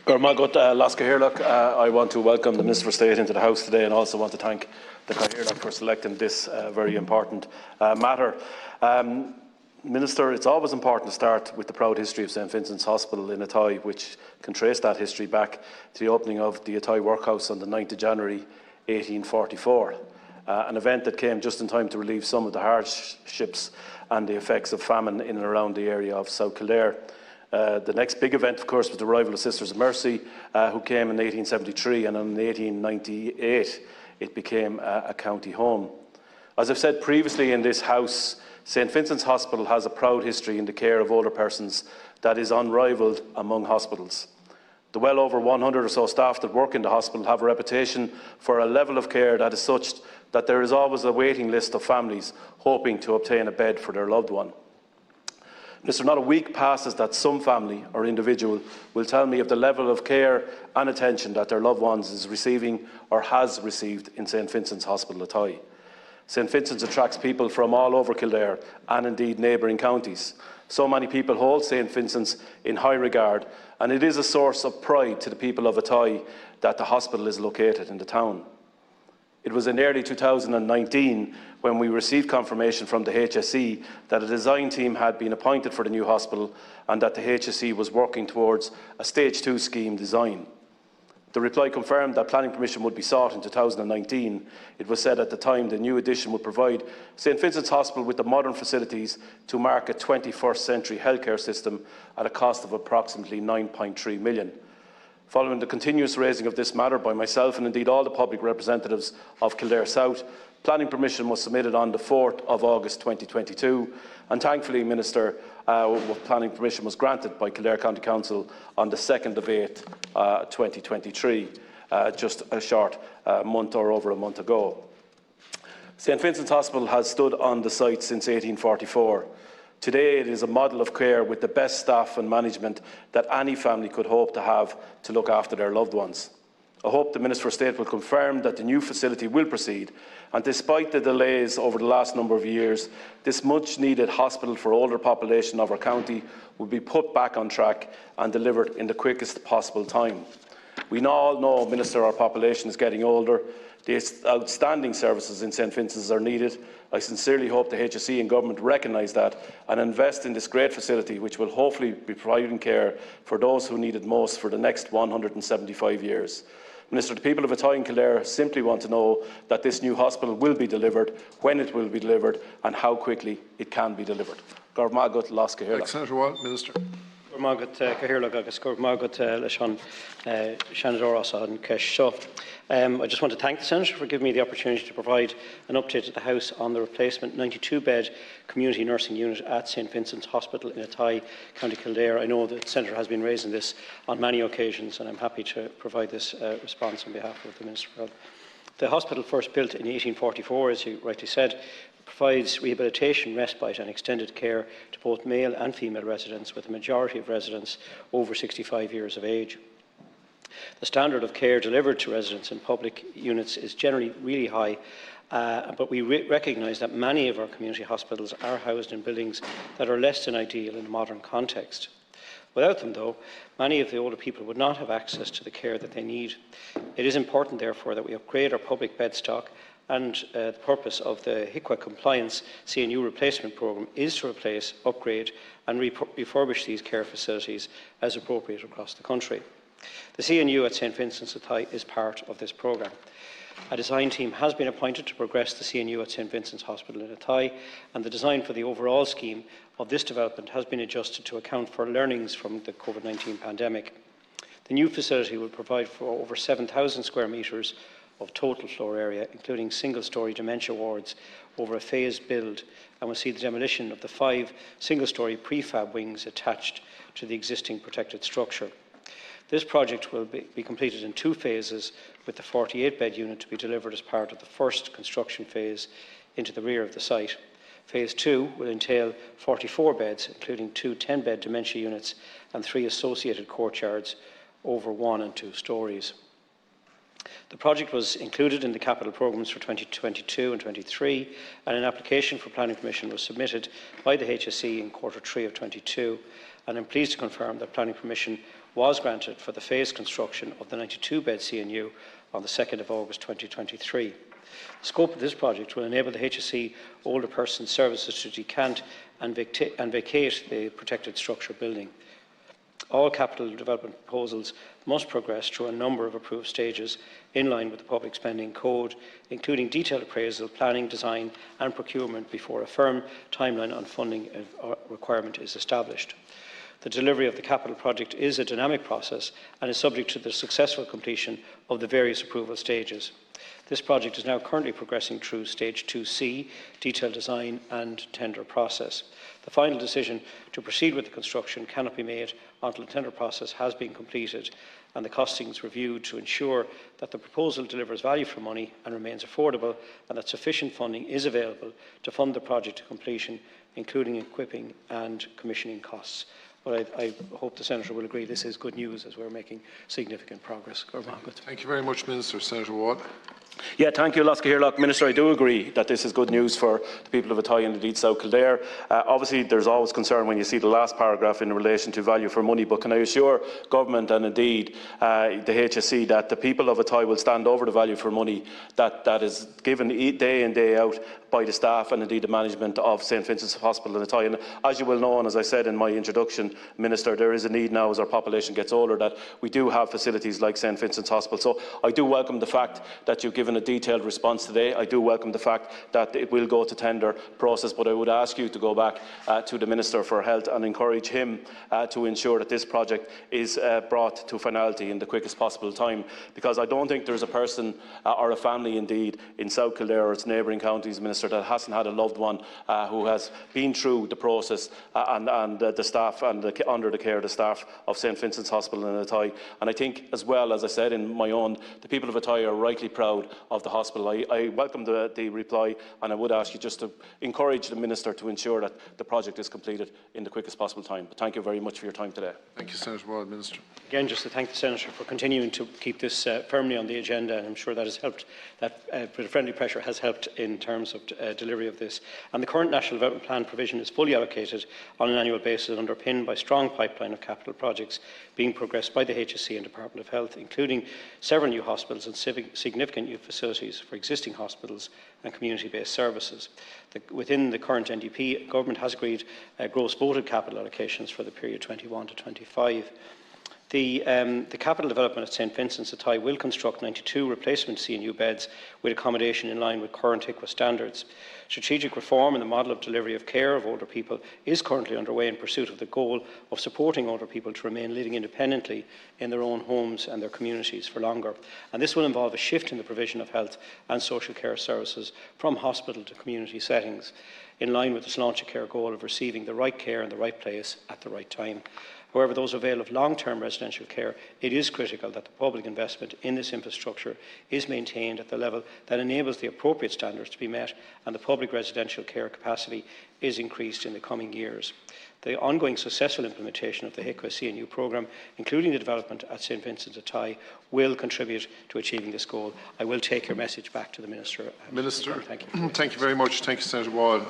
I want to welcome the Minister for State into the House today, and also want to thank the Cathaoirleach for selecting this very important matter. Minister, it's always important to start with the proud history of St Vincent's Hospital in Athy, which can trace that history back to the opening of the Athy Workhouse on the 9th of January 1844, an event that came just in time to relieve some of the hardships and the effects of famine in and around the area of South Kildare. The next big event, of course, was the arrival of Sisters of Mercy, who came in 1873, and in 1898 it became a county home. As I've said previously in this House, St Vincent's Hospital has a proud history in the care of older persons that is unrivalled among hospitals. The well over 100 or so staff that work in the hospital have a reputation for a level of care that is such that there is always a waiting list of families hoping to obtain a bed for their loved one. Minister, not a week passes that some family or individual will tell me of the level of care and attention that their loved ones is receiving or has received in St Vincent's Hospital Athy. St Vincent's attracts people from all over Kildare and indeed neighbouring counties. So many people hold St Vincent's in high regard, and it is a source of pride to the people of Athy that the hospital is located in the town. It was in early 2019 when we received confirmation from the HSE that a design team had been appointed for the new hospital and that the HSE was working towards a Stage 2 scheme design. The reply confirmed that planning permission would be sought in 2019. It was said at the time the new addition would provide St Vincent's Hospital with the modern facilities to mark a 21st century healthcare system at a cost of approximately £9.3 million. Following the continuous raising of this matter by myself and indeed all the public representatives of Kildare South, planning permission was submitted on the 4th of August 2022, and thankfully, Minister, planning permission was granted by Kildare County Council on the 2nd of 8th, 2023, just a short month or over a month ago. St Vincent's Hospital has stood on the site since 1844. Today it is a model of care with the best staff and management that any family could hope to have to look after their loved ones. I hope the Minister for State will confirm that the new facility will proceed, and despite the delays over the last number of years, this much needed hospital for older population of our county will be put back on track and delivered in the quickest possible time. We all know, Minister, our population is getting older. The outstanding services in St Vincent's are needed. I sincerely hope the HSE and Government recognise that and invest in this great facility, which will hopefully be providing care for those who need it most for the next 175 years. Minister, the people of Athy and Kildare simply want to know that this new hospital will be delivered, when it will be delivered and how quickly it can be delivered. Senator Wall, Minister. I just want to thank the Senator for giving me the opportunity to provide an update to the House on the replacement 92-bed community nursing unit at St Vincent's Hospital in Athy, County Kildare. I know that the Senator has been raising this on many occasions, and I'm happy to provide this response on behalf of the Minister for Health. The hospital, first built in 1844, as you rightly said, provides rehabilitation, respite and extended care to both male and female residents, with a majority of residents over 65 years of age. The standard of care delivered to residents in public units is generally really high, but we recognise that many of our community hospitals are housed in buildings that are less than ideal in a modern context. Without them, though, many of the older people would not have access to the care that they need. It is important, therefore, that we upgrade our public bed stock, and the purpose of the HIQA compliance CNU replacement programme is to replace, upgrade and refurbish these care facilities as appropriate across the country. The CNU at St Vincent's Athy is part of this programme. A design team has been appointed to progress the CNU at St Vincent's Hospital in Athy, and the design for the overall scheme of this development has been adjusted to account for learnings from the COVID-19 pandemic. The new facility will provide for over 7,000 square metres of total floor area, including single-storey dementia wards over a phased build, and will see the demolition of the 5 single-storey prefab wings attached to the existing protected structure. This project will be completed in 2 phases, with the 48-bed unit to be delivered as part of the first construction phase into the rear of the site. Phase 2 will entail 44 beds, including 2 10-bed dementia units and 3 associated courtyards over 1 and 2 storeys. The project was included in the capital programmes for 2022 and 2023, and an application for planning permission was submitted by the HSE in Q3 of 2022, and I'm pleased to confirm that planning permission was granted for the phased construction of the 92-bed CNU on the 2nd of August 2023. The scope of this project will enable the HSE Older Persons Services to decant and vacate the protected structure building. All capital development proposals must progress through a number of approved stages in line with the Public Spending Code, including detailed appraisal, planning, design and procurement before a firm timeline on funding requirement is established. The delivery of the capital project is a dynamic process and is subject to the successful completion of the various approval stages. This project is now currently progressing through Stage 2C, detailed design and tender process. The final decision to proceed with the construction cannot be made until the tender process has been completed and the costings reviewed to ensure that the proposal delivers value for money and remains affordable, and that sufficient funding is available to fund the project to completion, including equipping and commissioning costs. But I hope the Senator will agree this is good news as we're making significant progress. Thank you very much, Minister. Senator Ward. Yeah, thank you, Laska. Minister, I do agree that this is good news for the people of Athy and indeed South Kildare. Obviously, there's always concern when you see the last paragraph in relation to value for money, but can I assure Government and indeed the HSE that the people of Athy will stand over the value for money that is given day in, day out by the staff and indeed the management of St Vincent's Hospital in Athy. And as you will know, and as I said in my introduction, Minister, there is a need now as our population gets older that we do have facilities like St Vincent's Hospital. So I do welcome the fact that you've given a detailed response today. I do welcome the fact that it will go to tender process, but I would ask you to go back to the Minister for Health and encourage him to ensure that this project is brought to finality in the quickest possible time, because I don't think there's a person or a family indeed in South Kildare or its neighbouring counties, Minister, that hasn't had a loved one who has been through the process and the staff and under the care of the staff of St Vincent's Hospital in Athy. And I think as well, as I said in my own, the people of Athy are rightly proud of the hospital. I welcome the reply, and I would ask you just to encourage the Minister to ensure that the project is completed in the quickest possible time. But thank you very much for your time today. Thank you, Senator Ward. Minister. Again, just to thank the Senator for continuing to keep this firmly on the agenda, and I'm sure that has helped, that friendly pressure has helped in terms of delivery of this. And the current National Development Plan provision is fully allocated on an annual basis, underpinned by a strong pipeline of capital projects being progressed by the HSE and Department of Health, including several new hospitals and significant new facilities for existing hospitals and community-based services. Within the current NDP, Government has agreed gross voted capital allocations for the period 21 to 25. The capital development at St Vincent's Athy will construct 92 replacement CNU beds with accommodation in line with current HIQA standards. Strategic reform in the model of delivery of care of older people is currently underway in pursuit of the goal of supporting older people to remain living independently in their own homes and their communities for longer. And this will involve a shift in the provision of health and social care services from hospital to community settings, in line with the Sláinte Care goal of receiving the right care in the right place at the right time. However, those who avail of long-term residential care, it is critical that the public investment in this infrastructure is maintained at the level that enables the appropriate standards to be met and the public residential care capacity is increased in the coming years. The ongoing successful implementation of the HIQA CNU programme, including the development at St Vincent's Athy, will contribute to achieving this goal. I will take your message back to the Minister. Minister, thank you. Thank you very much. Thank you, Senator Ward.